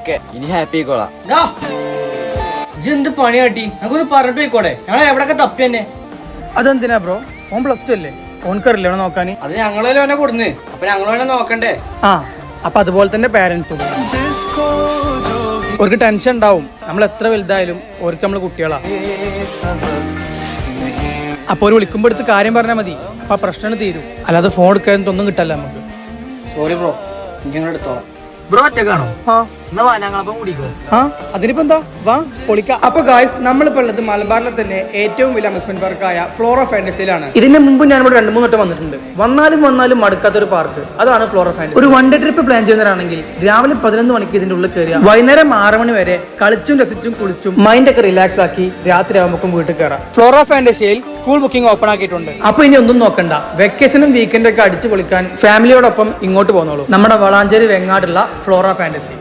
Okay ഇനി happy ആയിക്കോളാം. എന്ത് പണി കാട്ടി നമുക്കൊന്ന് പറഞ്ഞിട്ട് പോയിക്കോടെ, ഞങ്ങൾ എവിടെയൊക്കെ തപ്പി തന്നെ. അതെന്തിനാ ബ്രോ? ഓൻ +2 അല്ലേ, ഓൻക്കറിയില്ല നോക്കാന്. അത് ഞങ്ങളല്ലേ ഓനെ കൊടുന്ന്, അപ്പൊ ഞങ്ങൾ വേണേ നോക്കണ്ടേ. ആ അപ്പൊ അതുപോലെ തന്നെ പാരന്റ്സും അവർക്ക് ടെൻഷൻ ഉണ്ടാവും. നമ്മൾ എത്ര വലുതായാലും അവർക്ക് നമ്മള് കുട്ടികളാ. അപ്പൊ ഒരു വിളിക്കുമ്പോ എടുത്ത് കാര്യം പറഞ്ഞാൽ മതി, അപ്പൊ ആ പ്രശ്നം തീരും. അല്ലാതെ ഫോൺ എടുക്കാനൊന്നും കിട്ടല്ല നമുക്ക്. സോറി ബ്രോ, ഞങ്ങൾ എടുത്തോളാം. ബ്രോ ഒറ്റക്കാണോ? ആ എന്നാ വാ ഞങ്ങളപ്പം കുടിക്കോ. ആ അതിനിപ്പോ എന്താ, വാ പൊളിക്ക. അപ്പൊ ഗായ്സ്, നമ്മളിപ്പോ ഉള്ളത് മലബാറിലെ തന്നെ ഏറ്റവും വലിയ അമ്യൂസ്മെന്റ് പാർക്കായ ഫ്ലോറ ഫാന്റസിയിലാണ്. ഇതിന് മുമ്പ് ഞാൻ ഇവിടെ 2-3 വട്ടം വന്നിട്ടുണ്ട്. വന്നാലും മടുക്കാത്തൊരു പാർക്ക്, അതാണ് ഫ്ലോറ ഫാന്റസി. ഒരു 1 ഡേ ട്രിപ്പ് പ്ലാൻ ചെയ്യുന്നവരാണെങ്കിൽ രാവിലെ 11 മണിക്ക് ഇതിന്റെ ഉള്ളിൽ കയറിയ വൈകുന്നേരം 6 മണി വരെ കളിച്ചും രസിച്ചും കുളിച്ചും മൈൻഡ് ഒക്കെ റിലാക്സ് ആക്കി രാത്രി ആകുമ്പോൾ വീട്ടിൽ കയറാം. ഫ്ലോറ ഫാന്റസിയിൽ സ്കൂൾ ബുക്കിംഗ് ഓപ്പൺ ആക്കിയിട്ടുണ്ട്. അപ്പൊ ഇനി ഒന്നും നോക്കണ്ട, വെക്കേഷനും വീക്കെൻഡും ഒക്കെ അടിച്ചു പൊളിക്കാൻ ഫാമിലിയോടൊപ്പം ഇങ്ങോട്ട് പോന്നോളൂ. നമ്മുടെ വളാഞ്ചേരി വെങ്ങാടുള്ള ഫ്ലോറ ഫാന്റസി.